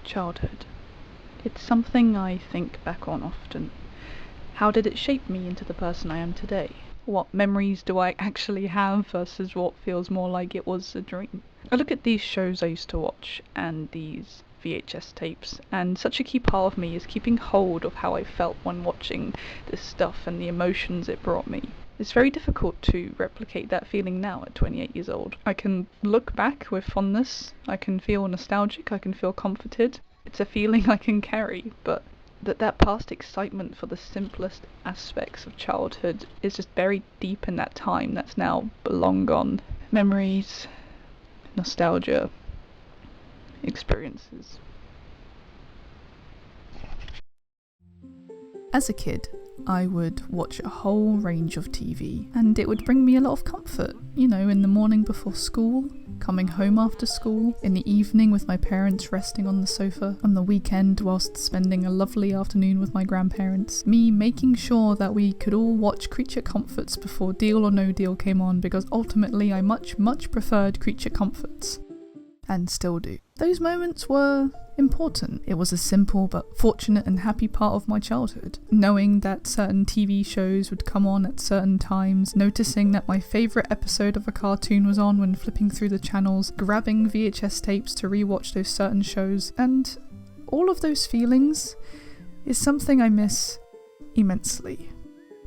Childhood. It's something I think back on often. How did it shape me into the person I am today? What memories do I actually have versus what feels more like it was a dream? I look at these shows I used to watch and these VHS tapes, and such a key part of me is keeping hold of how I felt when watching this stuff and the emotions it brought me. It's very difficult to replicate that feeling now at 28 years old. I can look back with fondness, I can feel nostalgic, I can feel comforted. It's a feeling I can carry, but that past excitement for the simplest aspects of childhood is just buried deep in that time that's now long gone. Memories, nostalgia, experiences. As a kid, I would watch a whole range of TV, and it would bring me a lot of comfort. You know, in the morning before school, coming home after school, in the evening with my parents resting on the sofa, on the weekend whilst spending a lovely afternoon with my grandparents, me making sure that we could all watch Creature Comforts before Deal or No Deal came on, because ultimately I much preferred Creature Comforts. And still do. Those moments were important. It was a simple but fortunate and happy part of my childhood. Knowing that certain TV shows would come on at certain times, noticing that my favourite episode of a cartoon was on when flipping through the channels, grabbing VHS tapes to rewatch those certain shows, and all of those feelings is something I miss immensely.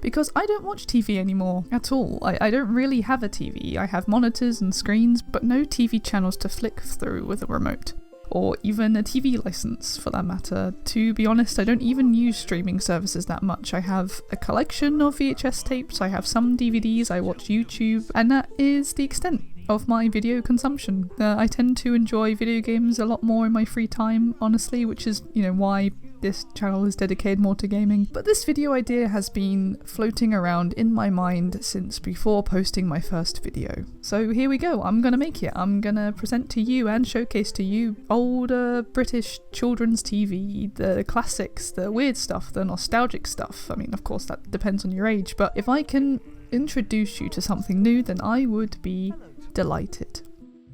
Because I don't watch TV anymore at all. I don't really have a TV. I have monitors and screens, but no TV channels to flick through with a remote. Or even a TV license, for that matter. To be honest, I don't even use streaming services that much. I have a collection of VHS tapes, I have some DVDs, I watch YouTube, and that is the extent of my video consumption. I tend to enjoy video games a lot more in my free time, honestly, which is, why this channel is dedicated more to gaming. But this video idea has been floating around in my mind since before posting my first video. So here we go, I'm gonna make it. I'm gonna present to you and showcase to you older British children's TV, the classics, the weird stuff, the nostalgic stuff. I mean, of course that depends on your age, but if I can introduce you to something new, then I would be delighted.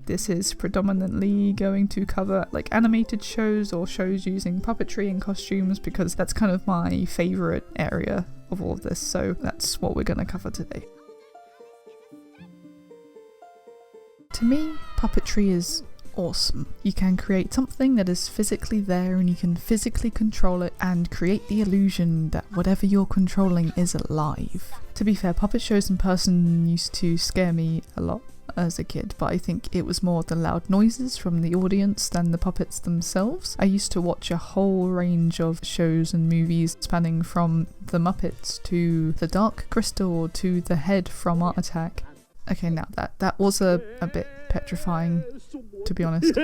This is predominantly going to cover animated shows or shows using puppetry and costumes, because that's kind of my favourite area of all of this, so that's what we're going to cover today. To me, puppetry is awesome. You can create something that is physically there and you can physically control it and create the illusion that whatever you're controlling is alive. To be fair, puppet shows in person used to scare me a lot as a kid, but I think it was more the loud noises from the audience than the puppets themselves. I used to watch a whole range of shows and movies spanning from The Muppets to The Dark Crystal to The Head from Art Attack. Okay, now that was a bit petrifying, to be honest.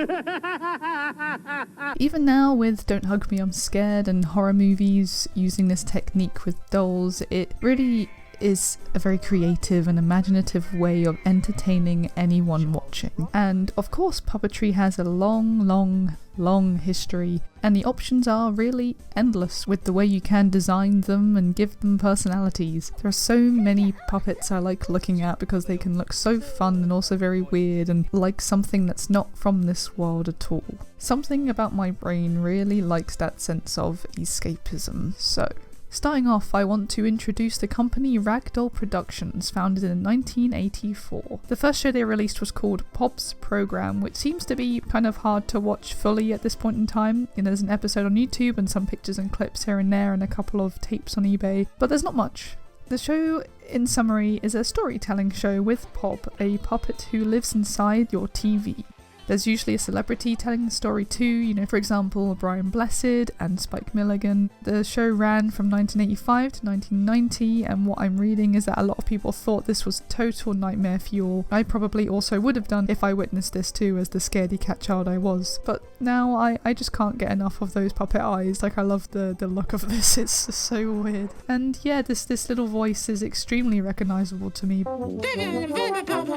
Even now with Don't Hug Me, I'm Scared and horror movies using this technique with dolls, it really is a very creative and imaginative way of entertaining anyone watching. And of course puppetry has a long history, and the options are really endless with the way you can design them and give them personalities. There are so many puppets I like looking at because they can look so fun and also very weird and like something that's not from this world at all. Something about my brain really likes that sense of escapism. So starting off, I want to introduce the company Ragdoll Productions, founded in 1984. The first show they released was called Pop's Program, which seems to be kind of hard to watch fully at this point in time. There's an episode on YouTube and some pictures and clips here and there and a couple of tapes on eBay, but there's not much. The show, in summary, is a storytelling show with Pop, a puppet who lives inside your TV. There's usually a celebrity telling the story too, for example, Brian Blessed and Spike Milligan. The show ran from 1985 to 1990, and what I'm reading is that a lot of people thought this was total nightmare fuel. I probably also would have done if I witnessed this too, as the scaredy cat child I was. But now I just can't get enough of those puppet eyes. I love the look of this, it's just so weird. And yeah, this little voice is extremely recognisable to me,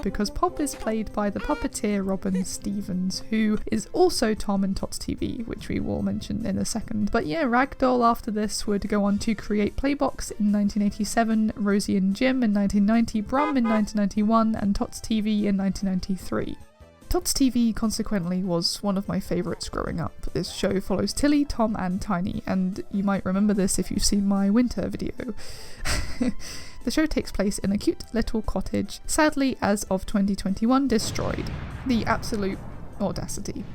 because Pop is played by the puppeteer Robin Stevens, who is also Tom in Tots TV, which we will mention in a second. But yeah, Ragdoll after this would go on to create Playbox in 1987, Rosie and Jim in 1990, Brum in 1991, and Tots TV in 1993. Tots TV consequently was one of my favourites growing up. This show follows Tilly, Tom and Tiny, and you might remember this if you've seen my winter video. The show takes place in a cute little cottage, sadly as of 2021 destroyed. The absolute audacity.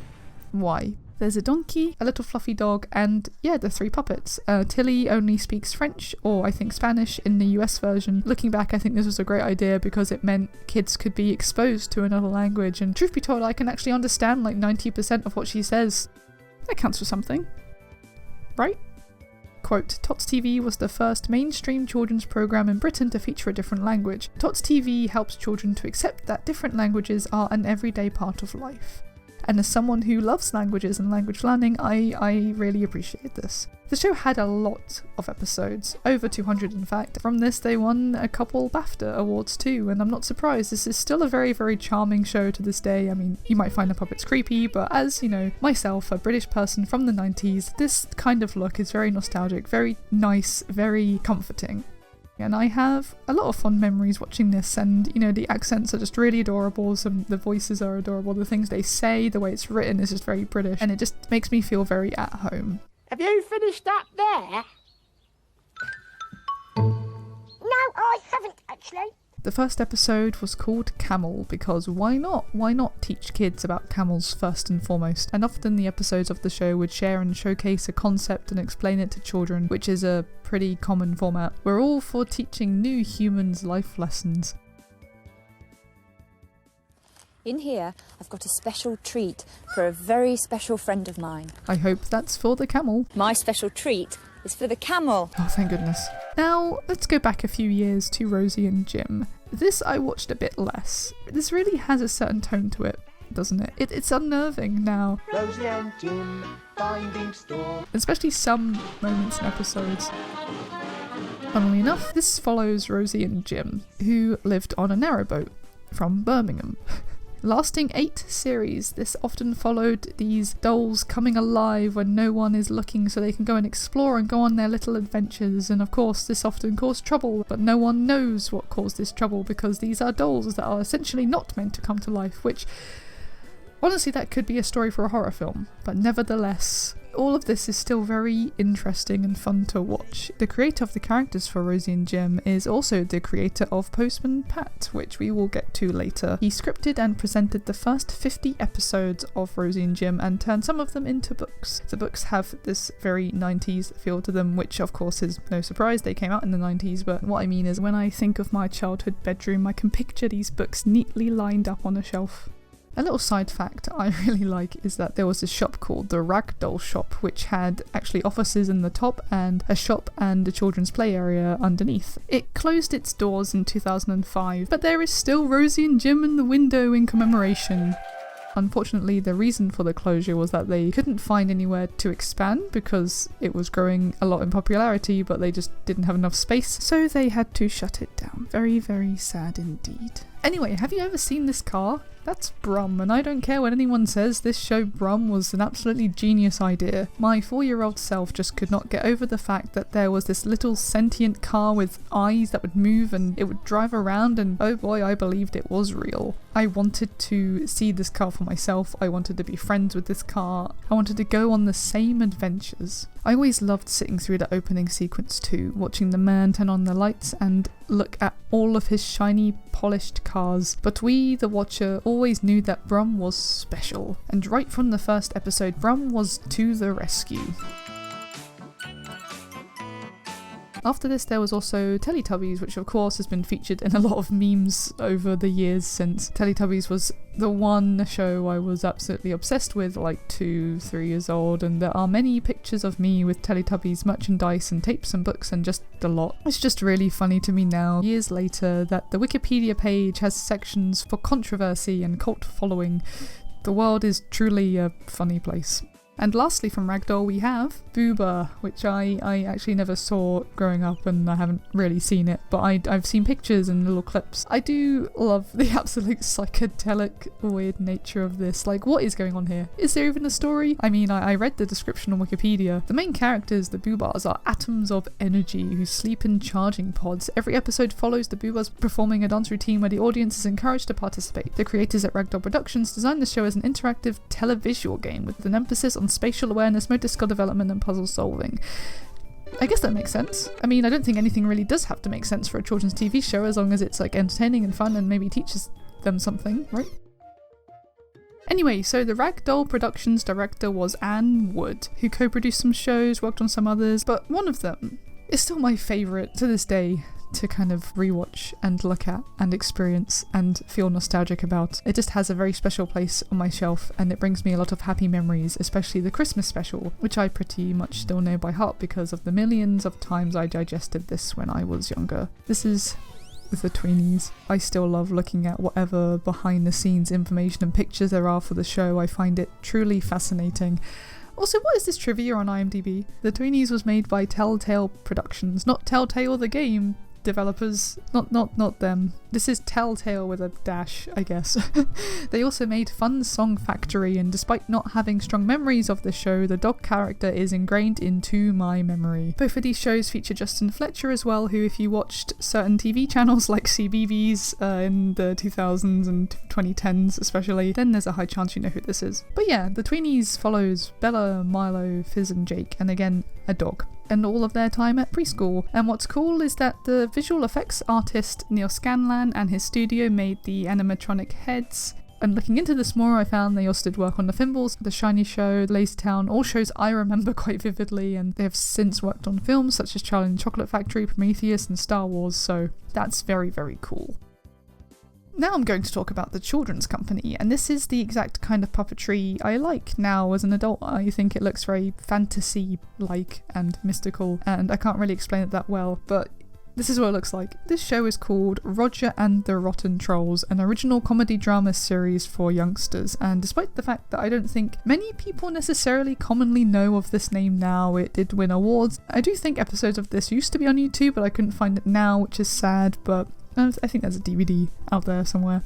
Why? There's a donkey, a little fluffy dog, and yeah, the 3 puppets. Tilly only speaks French, or I think Spanish in the US version. Looking back, I think this was a great idea because it meant kids could be exposed to another language, and truth be told, I can actually understand like 90% of what she says. That counts for something. Right? Quote, Tots TV was the first mainstream children's programme in Britain to feature a different language. Tots TV helps children to accept that different languages are an everyday part of life. And as someone who loves languages and language learning, I really appreciate this. The show had a lot of episodes, over 200 in fact. From this they won a couple BAFTA awards too, and I'm not surprised. This is still a very, very charming show to this day. I mean, you might find the puppets creepy, but as, you know, myself, a British person from the 90s, this kind of look is very nostalgic, very nice, very comforting. And I have a lot of fond memories watching this, and you know, the accents are just really adorable, the voices are adorable, the things they say, the way it's written is just very British, and it just makes me feel very at home. Have you finished up there? No, I haven't actually. The first episode was called Camel because why not? Why not teach kids about camels first and foremost? And often the episodes of the show would share and showcase a concept and explain it to children, which is a pretty common format. We're all for teaching new humans life lessons. In here, I've got a special treat for a very special friend of mine. I hope that's for the camel. My special treat is for the camel. Oh, thank goodness. Now, let's go back a few years to Rosie and Jim. This I watched a bit less. This really has a certain tone to it, doesn't it? It's unnerving now. Rosie and Jim finding store. Especially some moments and episodes. Funnily enough, this follows Rosie and Jim, who lived on a narrowboat from Birmingham. Lasting 8 series, this often followed these dolls coming alive when no one is looking so they can go and explore and go on their little adventures, and of course this often caused trouble, but no one knows what caused this trouble because these are dolls that are essentially not meant to come to life, which honestly that could be a story for a horror film, but nevertheless all of this is still very interesting and fun to watch. The creator of the characters for Rosie and Jim is also the creator of Postman Pat, which we will get to later. He scripted and presented the first 50 episodes of Rosie and Jim and turned some of them into books. The books have this very 90s feel to them, which of course is no surprise, they came out in the 90s, but what I mean is when I think of my childhood bedroom, I can picture these books neatly lined up on a shelf. A little side fact I really like is that there was a shop called the Ragdoll Shop, which had actually offices in the top and a shop and a children's play area underneath. It closed its doors in 2005, but there is still Rosie and Jim in the window in commemoration. Unfortunately, the reason for the closure was that they couldn't find anywhere to expand because it was growing a lot in popularity, but they just didn't have enough space, so they had to shut it down. Very, very sad indeed. Anyway, have you ever seen this car? That's Brum, and I don't care what anyone says, this show Brum was an absolutely genius idea. My 4-year-old self just could not get over the fact that there was this little sentient car with eyes that would move and it would drive around, and oh boy, I believed it was real. I wanted to see this car for myself, I wanted to be friends with this car, I wanted to go on the same adventures. I always loved sitting through the opening sequence too, watching the man turn on the lights and look at all of his shiny, polished cars. But we, the watcher, always knew that Brum was special. And right from the first episode, Brum was to the rescue. After this there was also Teletubbies, which of course has been featured in a lot of memes over the years since. Teletubbies was the one show I was absolutely obsessed with, like 2-3 years old, and there are many pictures of me with Teletubbies merchandise and tapes and books and just a lot. It's just really funny to me now, years later, that the Wikipedia page has sections for controversy and cult following. The world is truly a funny place. And lastly from Ragdoll we have Booba, which I actually never saw growing up and I haven't really seen it, but I've seen pictures and little clips. I do love the absolute psychedelic weird nature of this. Like, what is going on here? Is there even a story? I mean, I read the description on Wikipedia. The main characters, the Boobas, are atoms of energy who sleep in charging pods. Every episode follows the Boobas performing a dance routine where the audience is encouraged to participate. The creators at Ragdoll Productions designed the show as an interactive televisual game with an emphasis on spatial awareness, motor skill development and puzzle solving. I guess that makes sense. I mean, I don't think anything really does have to make sense for a children's TV show as long as it's like entertaining and fun and maybe teaches them something, right? Anyway, so the Ragdoll Productions director was Anne Wood, who co-produced some shows, worked on some others, but one of them is still my favourite to this day to kind of rewatch and look at and experience and feel nostalgic about. It just has a very special place on my shelf and it brings me a lot of happy memories, especially the Christmas special, which I pretty much still know by heart because of the millions of times I digested this when I was younger. This is the Tweenies. I still love looking at whatever behind the scenes information and pictures there are for the show. I find it truly fascinating. Also, what is this trivia on IMDb? The Tweenies was made by Telltale Productions, not Telltale the game developers, not them. This is Telltale with a dash, I guess. They also made Fun Song Factory, and despite not having strong memories of the show, the dog character is ingrained into my memory. Both of these shows feature Justin Fletcher as well, who if you watched certain TV channels like CBeebies in the 2000s and 2010s especially, then there's a high chance you know who this is. But yeah, the Tweenies follows Bella, Milo, Fizz and Jake, and again, a dog, and all of their time at preschool. And what's cool is that the visual effects artist Neil Scanlan and his studio made the animatronic heads. And looking into this more, I found they also did work on The Fimbles, The Shiny Show, Lazy Town, all shows I remember quite vividly, and they have since worked on films such as Charlie and the Chocolate Factory, Prometheus and Star Wars, so that's very, very cool. Now I'm going to talk about the Children's Company, and this is the exact kind of puppetry I like now as an adult. I think it looks very fantasy-like and mystical, and I can't really explain it that well, but this is what it looks like. This show is called Roger and the Rottentrolls, an original comedy drama series for youngsters, and despite the fact that I don't think many people necessarily commonly know of this name now, it did win awards. I do think episodes of this used to be on YouTube, but I couldn't find it now, which is sad, but I think there's a DVD out there somewhere.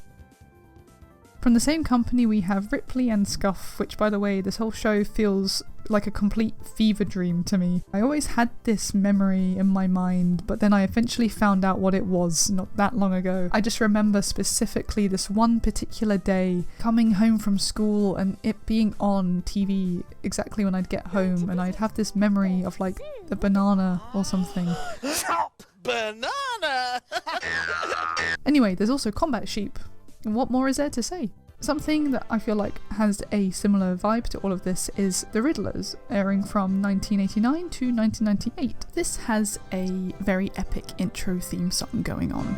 From the same company we have Ripley and Scuff, which by the way, this whole show feels like a complete fever dream to me. I always had this memory in my mind, but then I eventually found out what it was not that long ago. I just remember specifically this one particular day, coming home from school and it being on TV exactly when I'd get home, and I'd have this memory of like the banana or something. Banana! Anyway, there's also Combat Sheep. What more is there to say? Something that I feel like has a similar vibe to all of this is The Riddlers, airing from 1989 to 1998. This has a very epic intro theme song going on.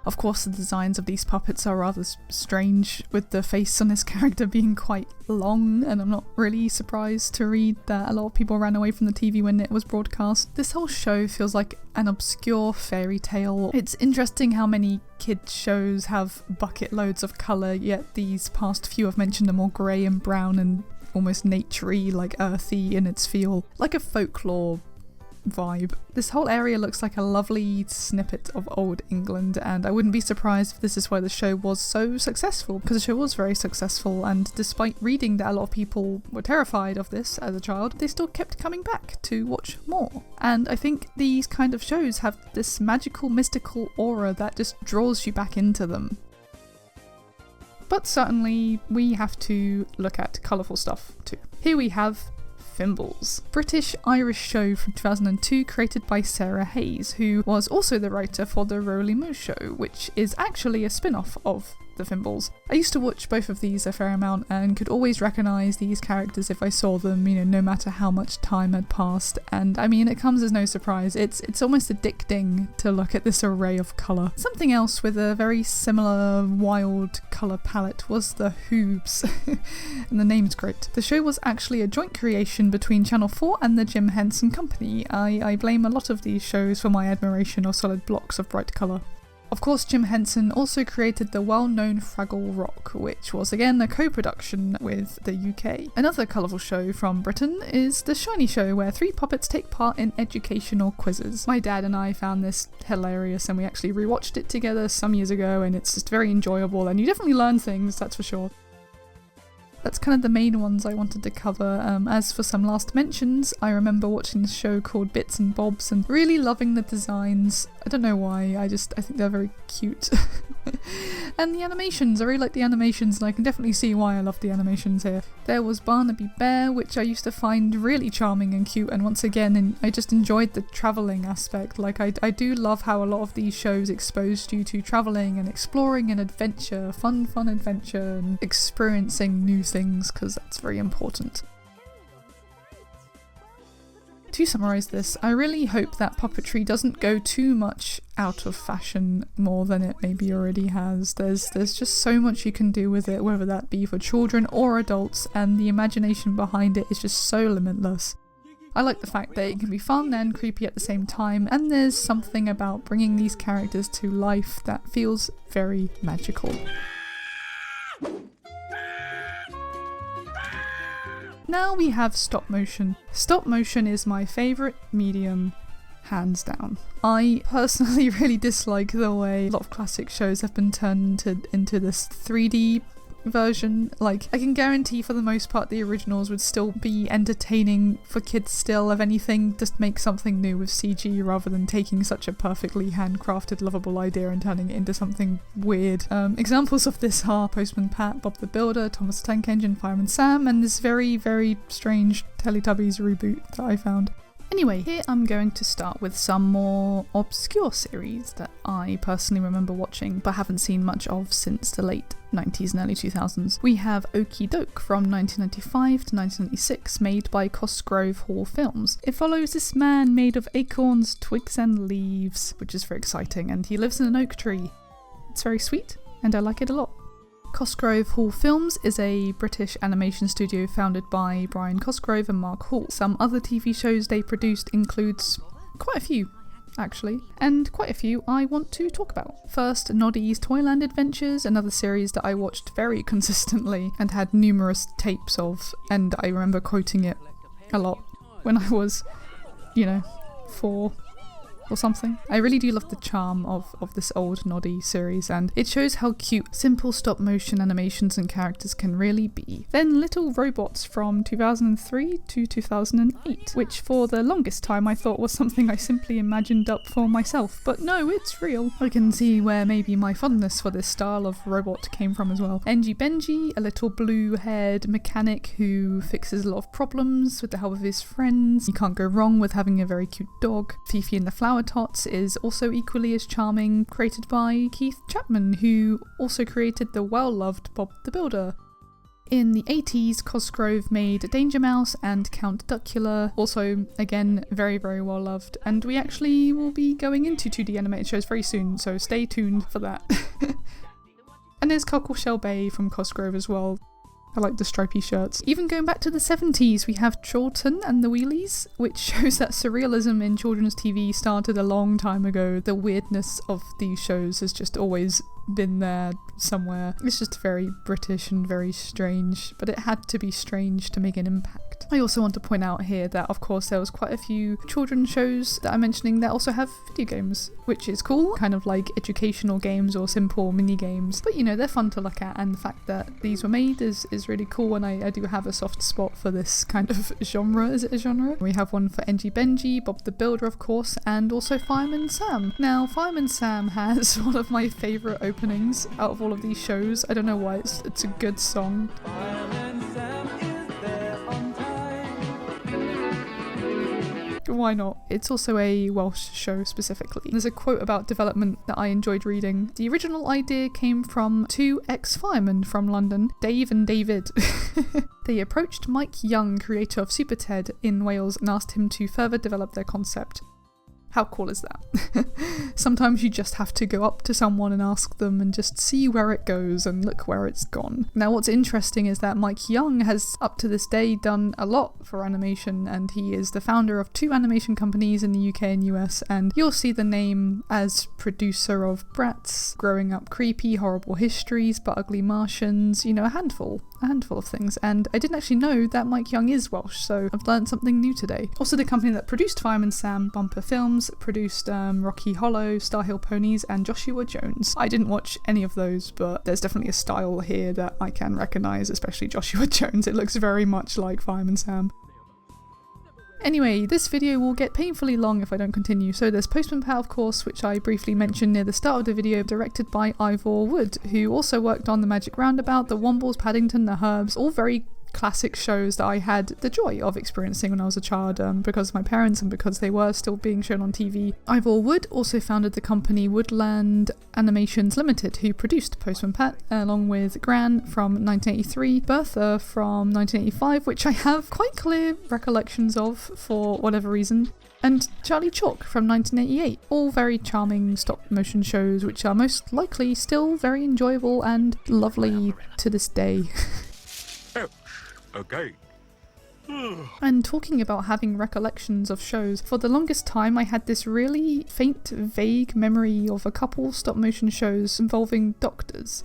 Of course, the designs of these puppets are rather strange, with the face on this character being quite long, and I'm not really surprised to read that a lot of people ran away from the TV when it was broadcast. This whole show feels like an obscure fairy tale. It's interesting how many kids shows have bucket loads of colour, yet these past few I've mentioned are more grey and brown and almost naturey, like earthy in its feel, like a folklore vibe. This whole area looks like a lovely snippet of old England, and I wouldn't be surprised if this is why the show was so successful, because the show was very successful, and despite reading that a lot of people were terrified of this as a child, they still kept coming back to watch more. And I think these kind of shows have this magical, mystical aura that just draws you back into them. But certainly we have to look at colourful stuff too. Here we have Fimbles, British-Irish show from 2002 created by Sarah Hayes, who was also the writer for The Roly Moo Show, which is actually a spin-off of the Fimbles. I used to watch both of these a fair amount and could always recognise these characters if I saw them, you know, no matter how much time had passed, and I mean, it comes as no surprise. It's almost addicting to look at this array of colour. Something else with a very similar wild colour palette was the Hoobs, and the name's great. The show was actually a joint creation between Channel 4 and the Jim Henson Company. I blame a lot of these shows for my admiration of solid blocks of bright colour. Of course, Jim Henson also created the well-known Fraggle Rock, which was again a co-production with the UK. Another colourful show from Britain is The Shiny Show, where 3 puppets take part in educational quizzes. My dad and I found this hilarious, and we actually rewatched it together some years ago, and it's just very enjoyable, and you definitely learn things, that's for sure. That's kind of the main ones I wanted to cover. As for some last mentions, I remember watching this show called Bits and Bobs and really loving the designs. I don't know why, I think they're very cute. And the animations, I really like the animations, and I can definitely see why I love the animations here. There was Barnaby Bear, which I used to find really charming and cute, and once again, I just enjoyed the travelling aspect. Like, I do love how a lot of these shows exposed you to travelling and exploring and adventure, fun adventure, and experiencing new things, because that's very important. To summarise this, I really hope that puppetry doesn't go too much out of fashion more than it maybe already has. There's just so much you can do with it, whether that be for children or adults, and the imagination behind it is just so limitless. I like the fact that it can be fun and creepy at the same time, and there's something about bringing these characters to life that feels very magical. Now we have stop motion. Stop motion is my favourite medium, hands down. I personally really dislike the way a lot of classic shows have been turned into this 3D version. Like, I can guarantee for the most part the originals would still be entertaining for kids still. If anything, just make something new with CG rather than taking such a perfectly handcrafted lovable idea and turning it into something weird. Examples of this are Postman Pat, Bob the Builder, Thomas the Tank Engine, Fireman Sam, and this very, very strange Teletubbies reboot that I found. Anyway, here I'm going to start with some more obscure series that I personally remember watching but haven't seen much of since the late 90s and early 2000s. We have Okie Doke from 1995 to 1996, made by Cosgrove Hall Films. It follows this man made of acorns, twigs and leaves, which is very exciting, and he lives in an oak tree. It's very sweet, and I like it a lot. Cosgrove Hall Films is a British animation studio founded by Brian Cosgrove and Mark Hall. Some other TV shows they produced includes quite a few, actually, and quite a few I want to talk about. First, Noddy's Toyland Adventures, another series that I watched very consistently and had numerous tapes of, and I remember quoting it a lot when I was, 4 or something. I really do love the charm of this old Noddy series, and it shows how cute simple stop motion animations and characters can really be. Then Little Robots from 2003 to 2008, which for the longest time I thought was something I simply imagined up for myself, but no, it's real. I can see where maybe my fondness for this style of robot came from as well. Engie Benji, a little blue-haired mechanic who fixes a lot of problems with the help of his friends. You can't go wrong with having a very cute dog. Fifi and the Flower Tots is also equally as charming, created by Keith Chapman, who also created the well-loved Bob the Builder. In the 80s, Cosgrove made Danger Mouse and Count Duckula, also, again, very, very well loved, and we actually will be going into 2D animated shows very soon, so stay tuned for that. And there's Cockleshell Bay from Cosgrove as well. I like the stripy shirts. Even going back to the 70s, we have Chorlton and the Wheelies, which shows that surrealism in children's TV started a long time ago. The weirdness of these shows has just always been there somewhere. It's just very British and very strange, but it had to be strange to make an impact. I also want to point out here that of course there was quite a few children's shows that I'm mentioning that also have video games, which is cool, kind of like educational games or simple mini games, but they're fun to look at, and the fact that these were made is really cool, and I do have a soft spot for this kind of genre. Is it a genre? We have one for Engie Benji, Bob the Builder of course, and also Fireman Sam. Now Fireman Sam has one of my favourite openings out of all of these shows. I don't know why, it's a good song. Fireman Sam is there on time. Why not? It's also a Welsh show specifically. There's a quote about development that I enjoyed reading. The original idea came from 2 ex-firemen from London, Dave and David. They approached Mike Young, creator of Super Ted in Wales, and asked him to further develop their concept. How cool is that? Sometimes you just have to go up to someone and ask them and just see where it goes and look where it's gone. Now what's interesting is that Mike Young has up to this day done a lot for animation, and he is the founder of 2 animation companies in the UK and US, and you'll see the name as producer of Bratz, Growing Up Creepy, Horrible Histories, But Ugly Martians, you know, a handful of things. And I didn't actually know that Mike Young is Welsh, so I've learned something new today. Also the company that produced Fireman Sam, Bumper Films, produced Rocky Hollow, Star Hill Ponies and Joshua Jones. I didn't watch any of those, but there's definitely a style here that I can recognise, especially Joshua Jones. It looks very much like Fireman Sam. Anyway, this video will get painfully long if I don't continue. So there's Postman Pat, of course, which I briefly mentioned near the start of the video, directed by Ivor Wood, who also worked on The Magic Roundabout, The Wombles, Paddington, The Herbs, all very classic shows that I had the joy of experiencing when I was a child, because of my parents and because they were still being shown on TV. Ivor Wood also founded the company Woodland Animations Limited, who produced Postman Pat, along with Gran from 1983, Bertha from 1985, which I have quite clear recollections of for whatever reason, and Charlie Chalk from 1988, all very charming stop motion shows which are most likely still very enjoyable and lovely to this day. Okay. And talking about having recollections of shows, for the longest time I had this really faint, vague memory of a couple stop motion shows involving doctors.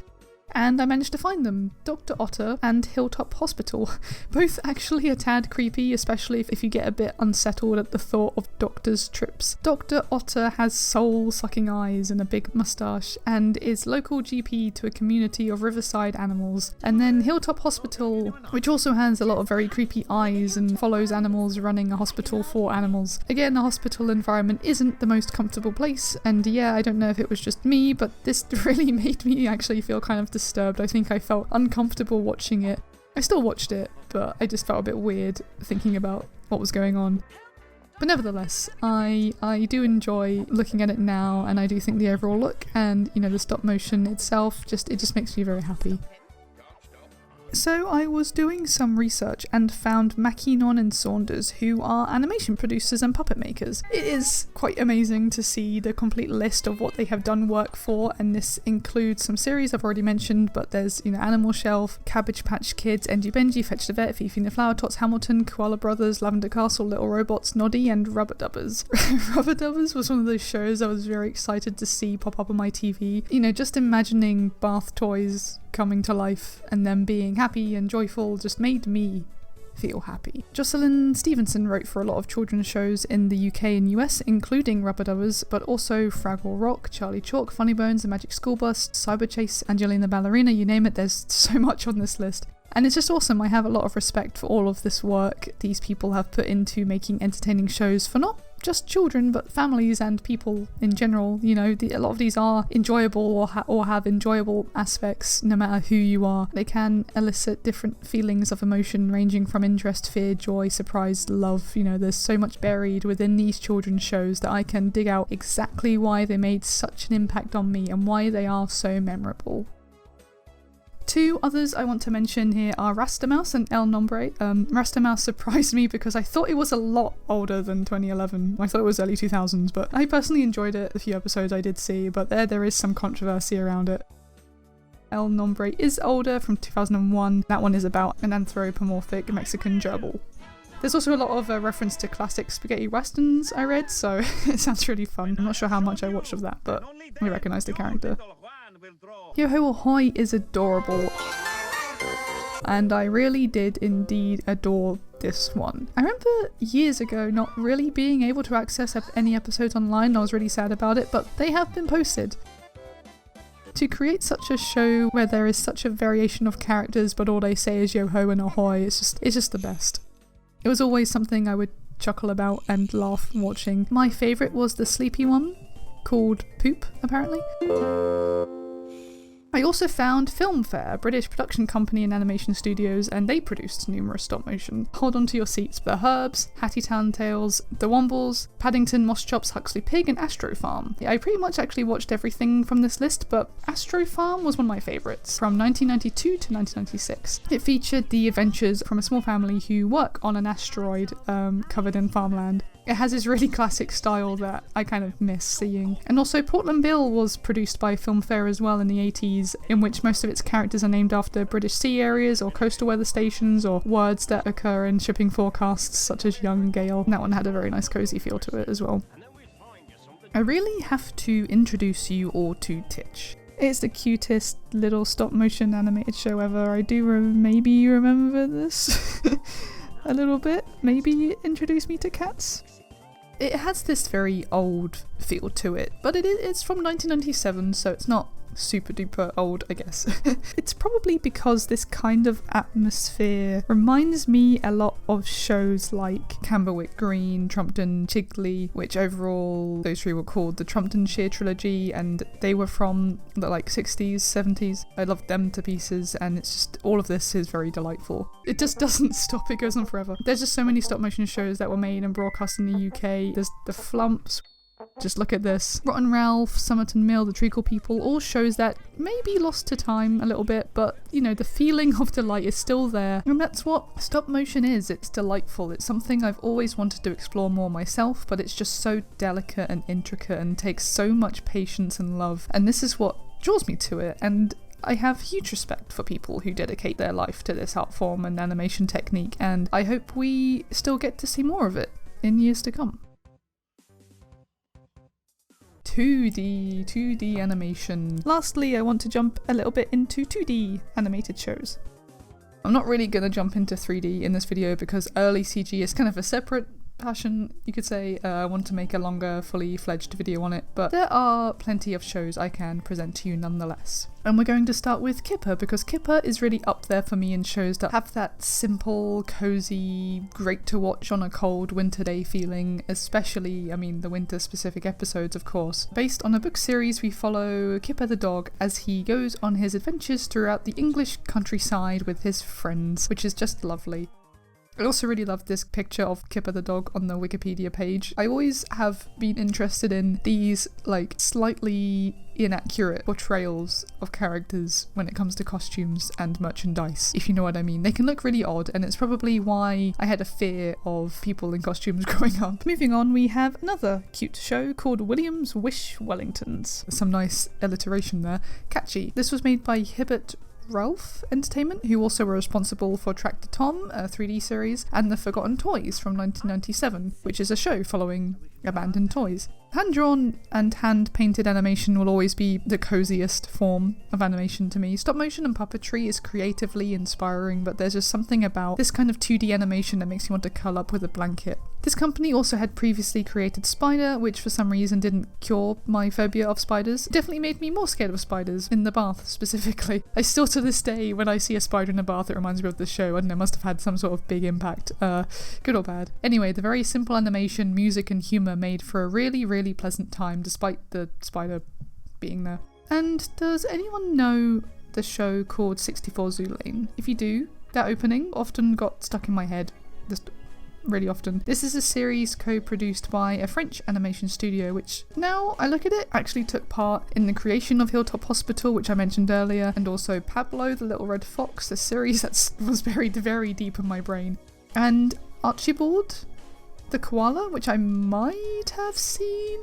And I managed to find them, Dr. Otter and Hilltop Hospital. Both actually a tad creepy, especially if you get a bit unsettled at the thought of doctors' trips. Dr. Otter has soul-sucking eyes and a big moustache, and is local GP to a community of riverside animals. And then Hilltop Hospital, which also has a lot of very creepy eyes and follows animals running a hospital for animals. Again, the hospital environment isn't the most comfortable place, and yeah, I don't know if it was just me, but this really made me actually feel kind of disturbed. I think I felt uncomfortable watching it. I still watched it, but I just felt a bit weird thinking about what was going on. But nevertheless, I do enjoy looking at it now, and I do think the overall look and, you know, the stop motion itself, it just makes me very happy. So I was doing some research and found Mackinnon and Saunders, who are animation producers and puppet makers. It is quite amazing to see the complete list of what they have done work for, and this includes some series I've already mentioned, but there's, you know, Animal Shelf, Cabbage Patch Kids, Engie Benji, Fetch the Vet, Fifi and the Flower Tots, Hamilton, Koala Brothers, Lavender Castle, Little Robots, Noddy and Rubber Dubbers. Rubber Dubbers was one of those shows I was very excited to see pop up on my TV. You know, just imagining bath toys coming to life and them being happy and joyful just made me feel happy. Jocelyn Stevenson wrote for a lot of children's shows in the UK and US, including Rubber Dubbers, but also Fraggle Rock, Charlie Chalk, Funny Bones, The Magic School Bus, Cyber Chase, Angelina Ballerina, you name it, there's so much on this list. And it's just awesome. I have a lot of respect for all of this work these people have put into making entertaining shows for not just children, but families and people in general. You know, a lot of these are enjoyable or have enjoyable aspects no matter who you are. They can elicit different feelings of emotion ranging from interest, fear, joy, surprise, love. You know, there's so much buried within these children's shows that I can dig out exactly why they made such an impact on me and why they are so memorable. Two others I want to mention here are Rastamouse and El Nombre. Rastamouse surprised me because I thought it was a lot older than 2011. I thought it was early 2000s, but I personally enjoyed it, the few episodes I did see, but there is some controversy around it. El Nombre is older, from 2001. That one is about an anthropomorphic Mexican gerbil. There's also a lot of reference to classic spaghetti westerns I read, so it sounds really fun. I'm not sure how much I watched of that, but I recognise the character. Yo-Ho Ahoy is adorable, and I really did indeed adore this one. I remember years ago not really being able to access any episodes online. I was really sad about it, but they have been posted. To create such a show where there is such a variation of characters but all they say is yo-ho and ahoy, it's just the best. It was always something I would chuckle about and laugh watching. My favourite was the sleepy one, called Poop, apparently. I also found Filmfare, a British production company and animation studios, and they produced numerous stop motion. Hold on to your seats. The Herbs, Hattie Tales, The Wombles, Paddington, Moss Chops, Huxley Pig, and Astro Farm. I pretty much actually watched everything from this list, but Astro Farm was one of my favourites, from 1992 to 1996. It featured the adventures from a small family who work on an asteroid covered in farmland. It has this really classic style that I kind of miss seeing. And also Portland Bill was produced by Filmfare as well in the 80s, in which most of its characters are named after British sea areas or coastal weather stations or words that occur in shipping forecasts such as young gale. And that one had a very nice cozy feel to it as well. I really have to introduce you all to Titch. It's the cutest little stop motion animated show ever. I do maybe you remember this a little bit. Maybe introduce me to cats. It has this very old feel to it, but it's from 1997, so it's not super duper old, I guess. It's probably because this kind of atmosphere reminds me a lot of shows like Camberwick Green, Trumpton, Chigley, which overall those three were called the Trumptonshire trilogy, and they were from the 60s, 70s. I loved them to pieces, and it's just all of this is very delightful. It just doesn't stop, it goes on forever. There's just so many stop motion shows that were made and broadcast in the UK. There's the Flumps. Just look at this. Rotten Ralph, Somerton Mill, The Treacle People, all shows that maybe lost to time a little bit, but the feeling of delight is still there. And that's what stop motion is. It's delightful. It's something I've always wanted to explore more myself, but it's just so delicate and intricate and takes so much patience and love. And this is what draws me to it. And I have huge respect for people who dedicate their life to this art form and animation technique, and I hope we still get to see more of it in years to come. 2D animation. Lastly, I want to jump a little bit into 2D animated shows. I'm not really going to jump into 3D in this video because early CG is kind of a separate passion, you could say. I want to make a longer, fully fledged video on it, but there are plenty of shows I can present to you nonetheless. And we're going to start with Kipper, because Kipper is really up there for me in shows that have that simple, cozy, great to watch on a cold winter day feeling, especially, the winter specific episodes of course. Based on a book series, we follow Kipper the dog as he goes on his adventures throughout the English countryside with his friends, which is just lovely. I also really love this picture of Kipper the dog on the Wikipedia page. I always have been interested in these slightly inaccurate portrayals of characters when it comes to costumes and merchandise, if you know what I mean. They can look really odd, and it's probably why I had a fear of people in costumes growing up. Moving on, we have another cute show called William's Wish Wellingtons. Some nice alliteration there. Catchy. This was made by Hibbert Ralph Entertainment, who also were responsible for Tractor Tom, a 3D series, and The Forgotten Toys from 1997, which is a show following abandoned toys. Hand-drawn and hand-painted animation will always be the coziest form of animation to me. Stop motion and puppetry is creatively inspiring, but there's just something about this kind of 2D animation that makes you want to curl up with a blanket. This company also had previously created Spider, which for some reason didn't cure my phobia of spiders. It definitely made me more scared of spiders, in the bath specifically. I still to this day, when I see a spider in a bath, it reminds me of the show, and it must have had some sort of big impact, good or bad. Anyway, the very simple animation, music and humour made for a really, really pleasant time, despite the spider being there. And does anyone know the show called 64 Zoo Lane? If you do, that opening often got stuck in my head, just really often. This is a series co-produced by a French animation studio, which, now I look at it, actually took part in the creation of Hilltop Hospital, which I mentioned earlier, and also Pablo the Little Red Fox, a series that was buried very deep in my brain. And Archibald the Koala, which I might have seen,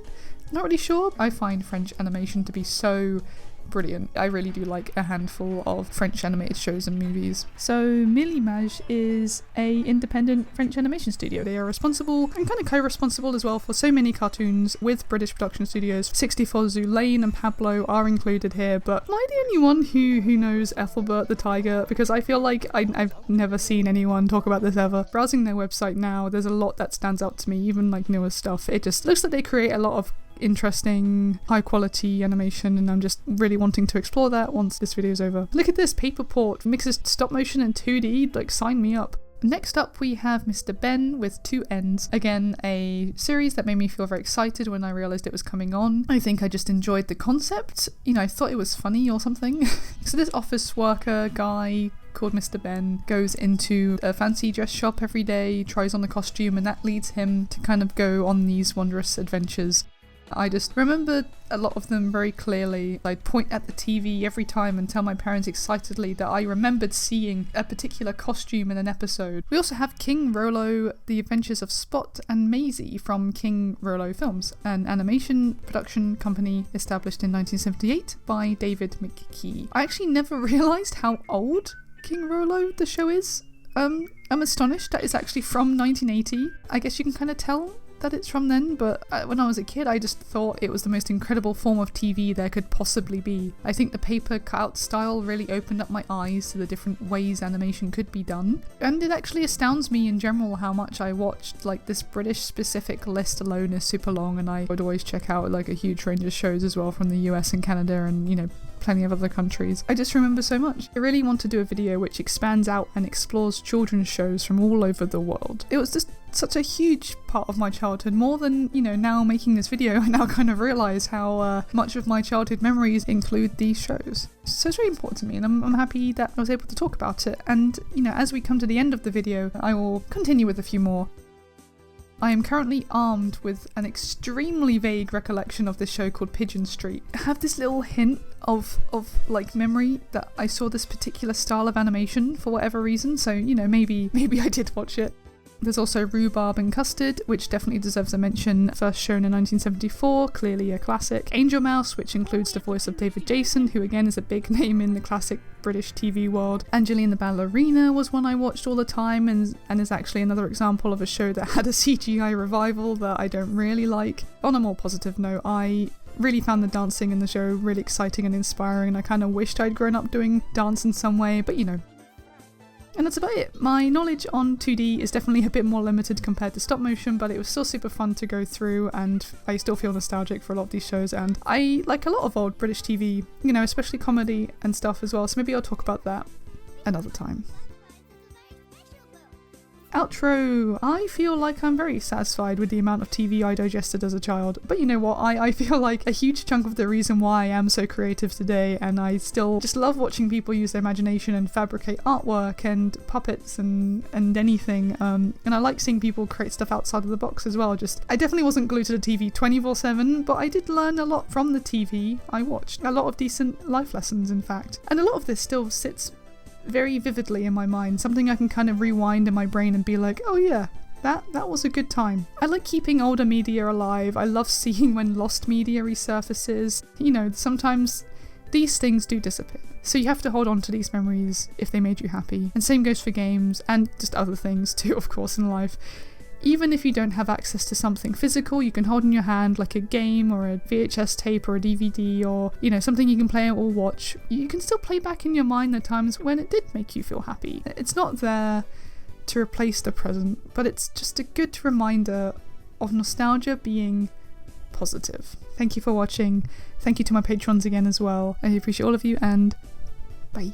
not really sure. I find French animation to be so brilliant. I really do like a handful of French animated shows and movies. So Mille Images is a independent French animation studio. They are responsible and kind of co-responsible as well for so many cartoons with British production studios. 64 Zoo Lane and Pablo are included here, but am I the only one who knows Ethelbert the Tiger? Because I feel like I've never seen anyone talk about this ever. Browsing their website now, there's a lot that stands out to me, even newer stuff. It just looks like they create a lot of interesting, high quality animation, and I'm just really wanting to explore that once this video is over. Look at this, Paperport mixes stop motion and 2D, sign me up. Next up we have Mr. Ben with two N's. Again, a series that made me feel very excited when I realised it was coming on. I think I just enjoyed the concept. I thought it was funny or something. So this office worker guy called Mr. Ben goes into a fancy dress shop every day, tries on a costume, and that leads him to kind of go on these wondrous adventures. I just remember a lot of them very clearly. I'd point at the TV every time and tell my parents excitedly that I remembered seeing a particular costume in an episode. We also have King Rolo, The Adventures of Spot and Maisie from King Rolo Films, an animation production company established in 1978 by David McKee. I actually never realised how old King Rolo the show is. I'm astonished that it's actually from 1980. I guess you can kind of tell that it's from then, but when I was a kid I just thought it was the most incredible form of TV there could possibly be. I think the paper cutout style really opened up my eyes to the different ways animation could be done, and it actually astounds me in general how much I watched. Like, this British specific list alone is super long, and I would always check out like a huge range of shows as well from the US and Canada and, you know, plenty of other countries. I just remember so much. I really want to do a video which expands out and explores children's shows from all over the world. It was just such a huge part of my childhood, more than, you know, now making this video I now kind of realise how much of my childhood memories include these shows. So it's very important to me, and I'm happy that I was able to talk about it. And, you know, as we come to the end of the video I will continue with a few more. I am currently armed with an extremely vague recollection of this show called Pigeon Street. I have this little hint of like memory that I saw this particular style of animation for whatever reason, so, you know, maybe I did watch it. There's also Rhubarb and Custard, which definitely deserves a mention, first shown in 1974, clearly a classic. Angel Mouse, which includes the voice of David Jason, who again is a big name in the classic British TV world. Angeline the Ballerina was one I watched all the time, and is actually another example of a show that had a CGI revival that I don't really like. On a more positive note, I really found the dancing in the show really exciting and inspiring, and I kind of wished I'd grown up doing dance in some way, but you know. And that's about it. My knowledge on 2D is definitely a bit more limited compared to stop motion, but it was still super fun to go through, and I still feel nostalgic for a lot of these shows, and I like a lot of old British TV, you know, especially comedy and stuff as well, so maybe I'll talk about that another time. Outro! I feel like I'm very satisfied with the amount of TV I digested as a child, but you know what, I feel like a huge chunk of the reason why I am so creative today, and I still just love watching people use their imagination and fabricate artwork and puppets and anything, and I like seeing people create stuff outside of the box as well. I definitely wasn't glued to the TV 24/7, but I did learn a lot from the TV I watched, a lot of decent life lessons in fact, and a lot of this still sits very vividly in my mind, something I can kind of rewind in my brain and be like, oh yeah, that was a good time. I like keeping older media alive. I love seeing when lost media resurfaces. You know, sometimes these things do disappear, so you have to hold on to these memories if they made you happy. And same goes for games and just other things too, of course, in life. Even if you don't have access to something physical you can hold in your hand, like a game or a VHS tape or a DVD, or, you know, something you can play or watch, you can still play back in your mind the times when it did make you feel happy. It's not there to replace the present, but it's just a good reminder of nostalgia being positive. Thank you for watching. Thank you to my patrons again as well. I appreciate all of you, and bye.